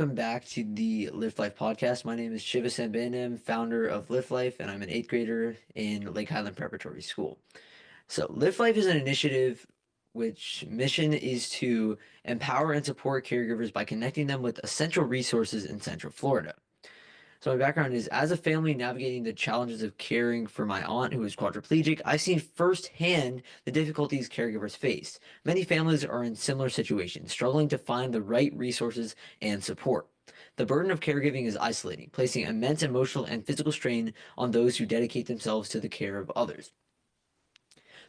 welcome back to the Live Life podcast. My name is Shiva Sambandam, founder of Live Life, and I'm an eighth grader in Lake Highland Preparatory School. So, Live Life is an initiative which mission is to empower and support caregivers by connecting them with essential resources in Central Florida. So my background is as a family navigating the challenges of caring for my aunt who is quadriplegic, I've seen firsthand the difficulties caregivers face. Many families are in similar situations, struggling to find the right resources and support. The burden of caregiving is isolating, placing immense emotional and physical strain on those who dedicate themselves to the care of others.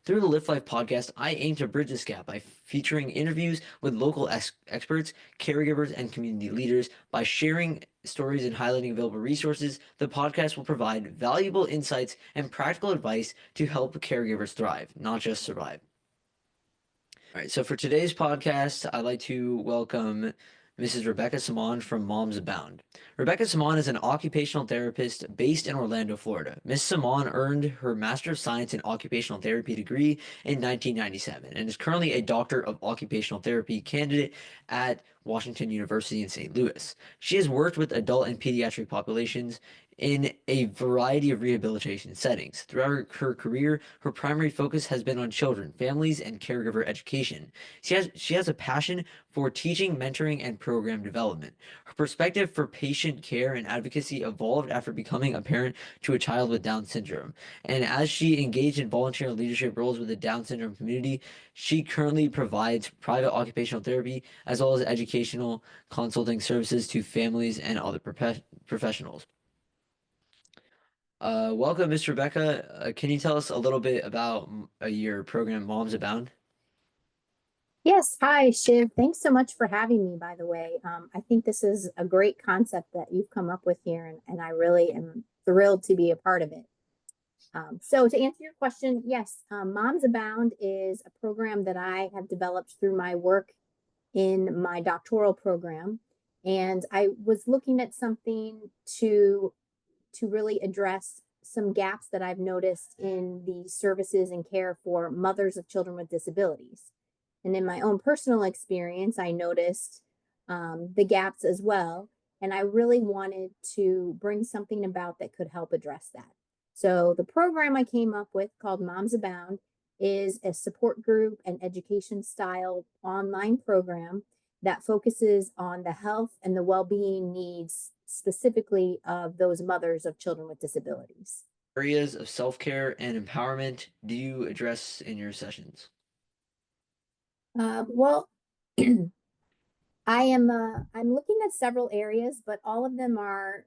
Through the Lift Life podcast, I aim to bridge this gap by featuring interviews with local experts, caregivers, and community leaders. By sharing stories and highlighting available resources, the podcast will provide valuable insights and practical advice to help caregivers thrive, not just survive. All right, so for today's podcast, I'd like to welcome Mrs. Rebecca Samaan from Moms Abound. Rebecca Samaan is an occupational therapist based in Orlando, Florida. Ms. Samaan earned her Master of Science in Occupational Therapy degree in 1997 and is currently a Doctor of Occupational Therapy candidate at Washington University in St. Louis. She has worked with adult and pediatric populations in a variety of rehabilitation settings. Throughout her career, her primary focus has been on children, families, and caregiver education. She has a passion for teaching, mentoring, and program development. Her perspective for patient care and advocacy evolved after becoming a parent to a child with Down syndrome. And as she engaged in volunteer leadership roles with the Down syndrome community, she currently provides private occupational therapy as well as educational consulting services to families and other professionals. Welcome, Ms. Rebecca. Can you tell us a little bit about your program, Moms Abound? Yes. Hi, Shiv. Thanks so much for having me, by the way. I think this is a great concept that you've come up with here, and I really am thrilled to be a part of it. So to answer your question, yes, Moms Abound is a program that I have developed through my work in my doctoral program. And I was looking at something to really address some gaps that I've noticed in the services and care for mothers of children with disabilities. And in my own personal experience, I noticed the gaps as well. And I really wanted to bring something about that could help address that. So the program I came up with called Moms Abound is a support group and education style online program that focuses on the health and the well-being needs specifically of those mothers of children with disabilities. Areas of self-care and empowerment do you address in your sessions? Well, I'm looking at several areas, but all of them are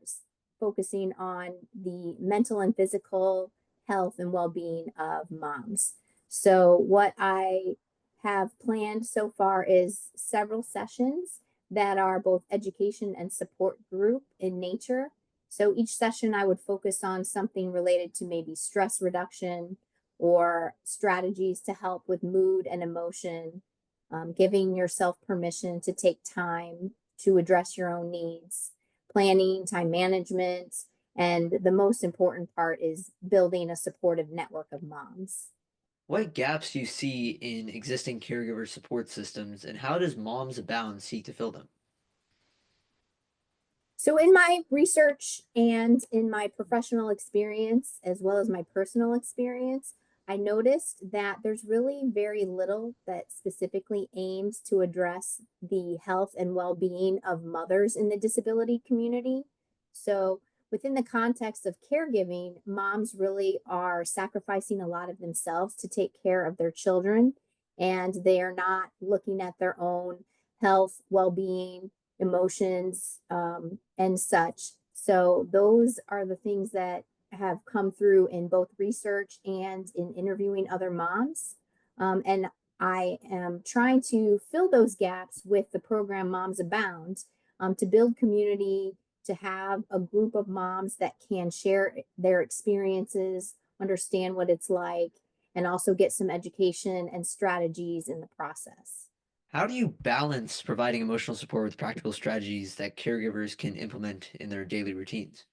focusing on the mental and physical health and well-being of moms. So what I have planned so far is several sessions that are both education and support group in nature. So each session I would focus on something related to maybe stress reduction or strategies to help with mood and emotion, giving yourself permission to take time to address your own needs, planning, time management, and the most important part is building a supportive network of moms. What gaps do you see in existing caregiver support systems, and how does Moms Abound seek to fill them? So, in my research and in my professional experience, as well as my personal experience, I noticed that there's really very little that specifically aims to address the health and well being of mothers in the disability community. So, within the context of caregiving, moms really are sacrificing a lot of themselves to take care of their children, and they are not looking at their own health, well being, emotions, and such. So those are the things that have come through in both research and in interviewing other moms. And I am trying to fill those gaps with the program Moms Abound, to build community, to have a group of moms that can share their experiences, understand what it's like, and also get some education and strategies in the process. How do you balance providing emotional support with practical strategies that caregivers can implement in their daily routines?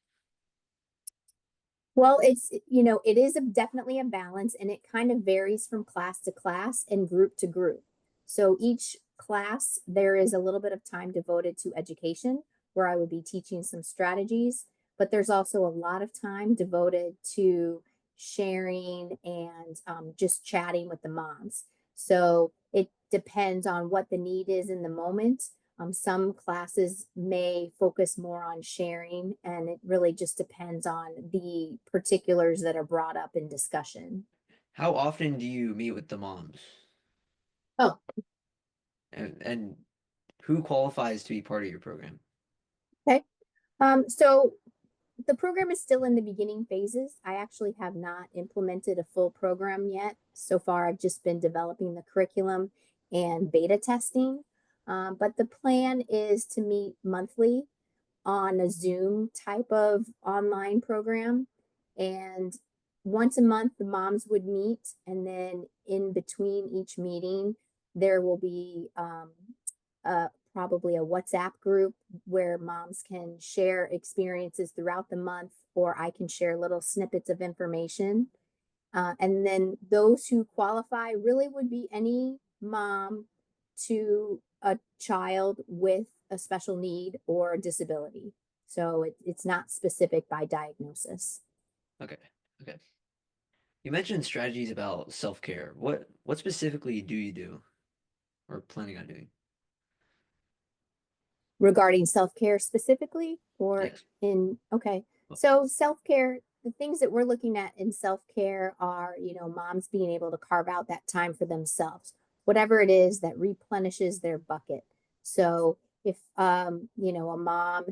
Well, it is definitely a balance and it kind of varies from class to class and group to group. So each class, there is a little bit of time devoted to education. where I would be teaching some strategies, but there's also a lot of time devoted to sharing and just chatting with the moms. So it depends on what the need is in the moment. Some classes may focus more on sharing, and it really just depends on the particulars that are brought up in discussion. How often do you meet with the moms? Oh, And who qualifies to be part of your program? okay. So the program is still in the beginning phases. I actually have not implemented a full program yet. So far, I've just been developing the curriculum and beta testing. But the plan is to meet monthly on a Zoom type of online program. And once a month, the moms would meet. And then in between each meeting, there will be probably a WhatsApp group where moms can share experiences throughout the month, or I can share little snippets of information. And then those who qualify really would be any mom to a child with a special need or a disability. So it's not specific by diagnosis. Okay. Okay. You mentioned strategies about self-care. What specifically do you do or planning on doing? Regarding self-care specifically, or Yes. in, okay. Well, So self-care, the things that we're looking at in self-care are, moms being able to carve out that time for themselves, whatever it is that replenishes their bucket. So if a mom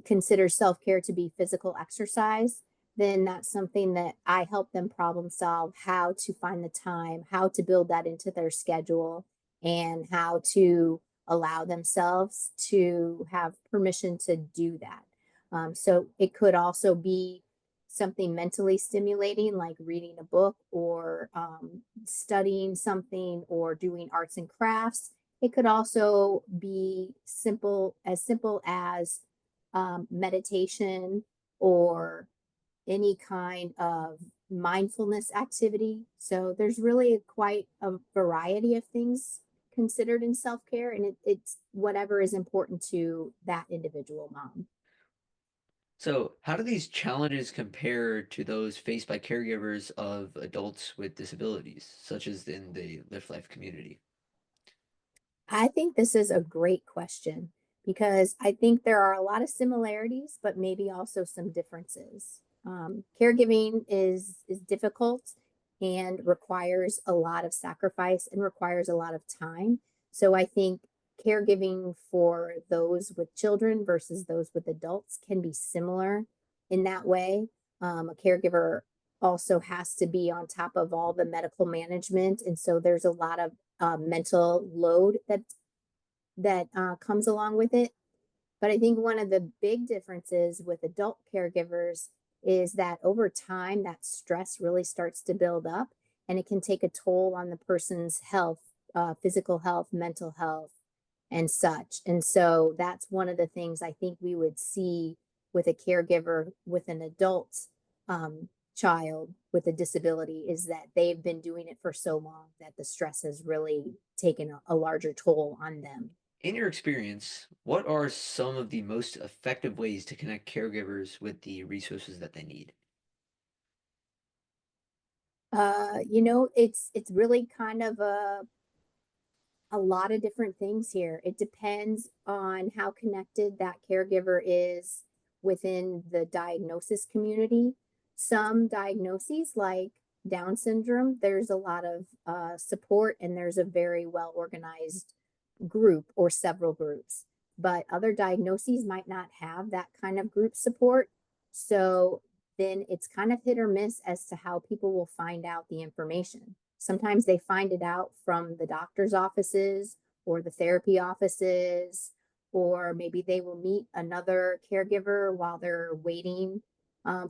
consider self-care to be physical exercise, then that's something that I help them problem solve how to find the time, how to build that into their schedule, and how to allow themselves to have permission to do that. So it could also be something mentally stimulating, like reading a book or studying something or doing arts and crafts. It could also be simple as meditation or any kind of mindfulness activity. So there's really quite a variety of things considered in self care, and it's whatever is important to that individual mom. so how do these challenges compare to those faced by caregivers of adults with disabilities, such as in the Lift Life community? I think this is a great question because I think there are a lot of similarities, but maybe also some differences. Caregiving is difficult and requires a lot of sacrifice and requires a lot of time. So I think caregiving for those with children versus those with adults can be similar in that way. A caregiver also has to be on top of all the medical management, and so there's a lot of mental load that comes along with it. But I think one of the big differences with adult caregivers is that over time, that stress really starts to build up, and it can take a toll on the person's health, physical health, mental health, and such. And so that's one of the things I think we would see with a caregiver with an adult child with a disability, is that they've been doing it for so long that the stress has really taken a larger toll on them. In your experience, what are some of the most effective ways to connect caregivers with the resources that they need? It's really kind of a lot of different things here. It depends on how connected that caregiver is within the diagnosis community. Some diagnoses, like Down syndrome, there's a lot of support, and there's a very well organized group or several groups. But other diagnoses might not have that kind of group support. So then it's kind of hit or miss as to how people will find out the information. Sometimes they find it out from the doctor's offices or the therapy offices, or maybe they will meet another caregiver while they're waiting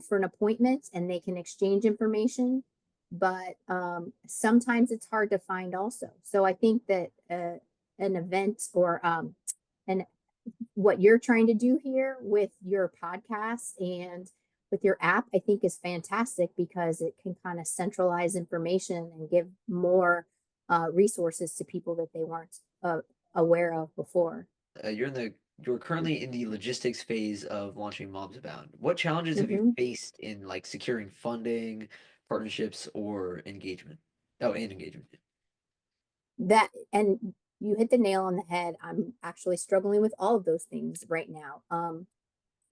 for an appointment, and they can exchange information. But sometimes it's hard to find also. So I think that an event or and what you're trying to do here with your podcast and with your app, I think is fantastic because it can kind of centralize information and give more resources to people that they weren't aware of before. You're in the you're currently in the logistics phase of launching Moms Abound. What challenges have you Mhm. faced in like securing funding, partnerships, or engagement? Oh, and engagement. That and you hit the nail on the head. I'm actually struggling with all of those things right now.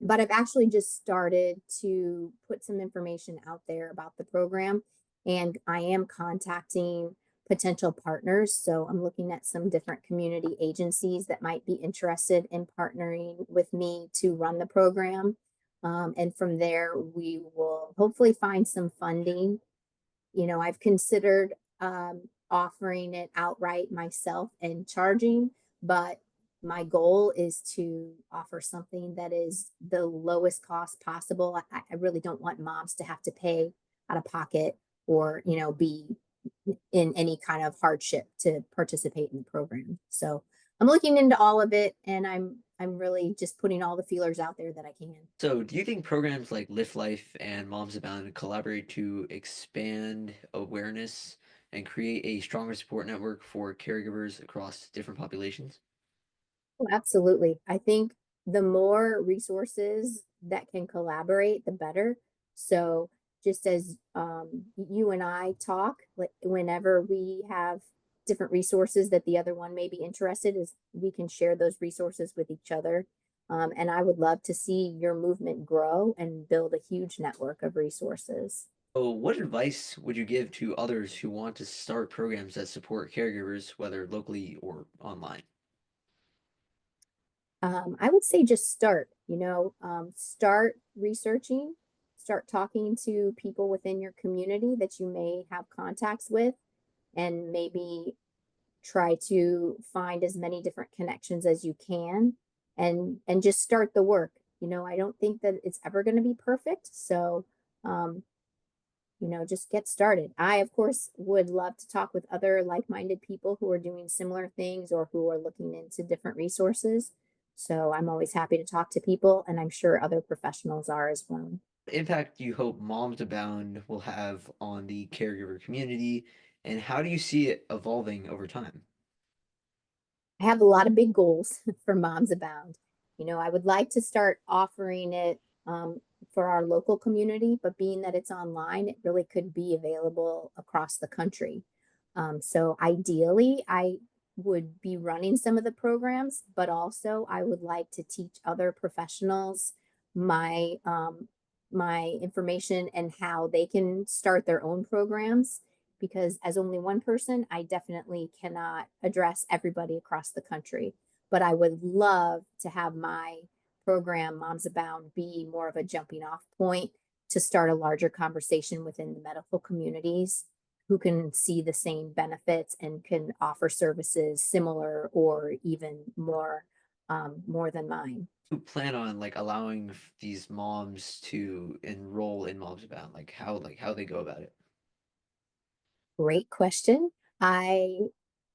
But I've actually just started to put some information out there about the program, and I am contacting potential partners. So I'm looking at some different community agencies that might be interested in partnering with me to run the program. And from there, we will hopefully find some funding. I've considered offering it outright myself and charging, but my goal is to offer something that is the lowest cost possible. I really don't want moms to have to pay out of pocket or, be in any kind of hardship to participate in the program. So I'm looking into all of it, and I'm really just putting all the feelers out there that I can. So, do you think programs like Lift Life and Moms Abound collaborate to expand awareness and create a stronger support network for caregivers across different populations? Oh, absolutely. I think the more resources that can collaborate, the better. So just as you and I talk, like whenever we have different resources that the other one may be interested, is we can share those resources with each other. And I would love to see your movement grow and build a huge network of resources. So, what advice would you give to others who want to start programs that support caregivers, whether locally or online? I would say just start, start researching, start talking to people within your community that you may have contacts with, and maybe try to find as many different connections as you can and just start the work. I don't think that it's ever going to be perfect. So, um, just get started. I, of course, would love to talk with other like minded people who are doing similar things or who are looking into different resources. So I'm always happy to talk to people, and I'm sure other professionals are as well. Impact do you hope Moms Abound will have on the caregiver community, and how do you see it evolving over time? I have a lot of big goals for Moms Abound. I would like to start offering it for our local community, but being that it's online, it really could be available across the country. So ideally, I would be running some of the programs, but also I would like to teach other professionals my my information and how they can start their own programs, because as only one person, I definitely cannot address everybody across the country. But I would love to have my program, Moms Abound, be more of a jumping off point to start a larger conversation within the medical communities who can see the same benefits and can offer services similar or even more than mine. You plan on like allowing these moms to enroll in Moms Abound? Like how they go about it? Great question. I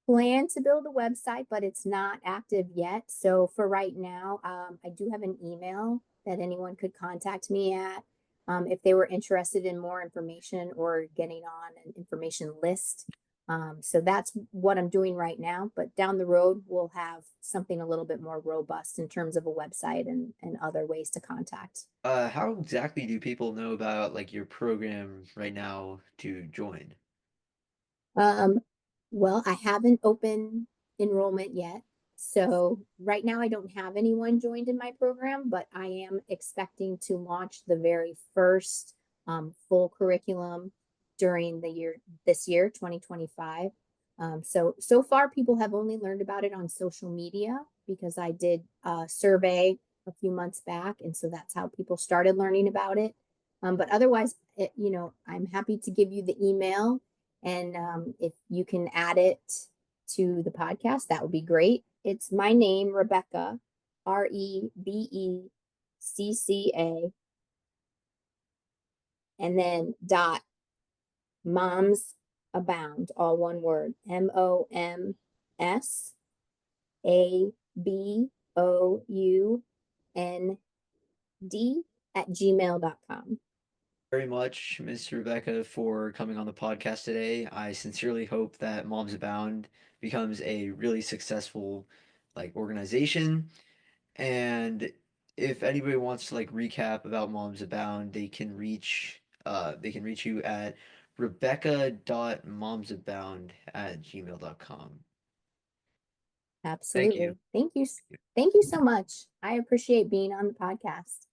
plan to build a website, but it's not active yet. So for right now, I do have an email that anyone could contact me at if they were interested in more information or getting on an information list. So that's what I'm doing right now. But down the road, we'll have something a little bit more robust in terms of a website and other ways to contact. How exactly do people know about like your program right now to join? Um, well, I haven't opened enrollment yet. So right now I don't have anyone joined in my program, but I am expecting to launch the very first full curriculum during the year this year, 2025. So far people have only learned about it on social media because I did a survey a few months back. And so that's how people started learning about it. But otherwise, I'm happy to give you the email, and if you can add it to the podcast, that would be great. It's my name, Rebecca, Rebecca, and then dot moms abound, all one word, MOMSABOUND at gmail.com. Very much, Miss Rebecca, for coming on the podcast today. I sincerely hope that Moms Abound becomes a really successful like organization And if anybody wants to like recap about Moms Abound, they can reach you at rebecca.momsabound@gmail.com. Thank you. Absolutely. Thank you. Thank you so much. I appreciate being on the podcast.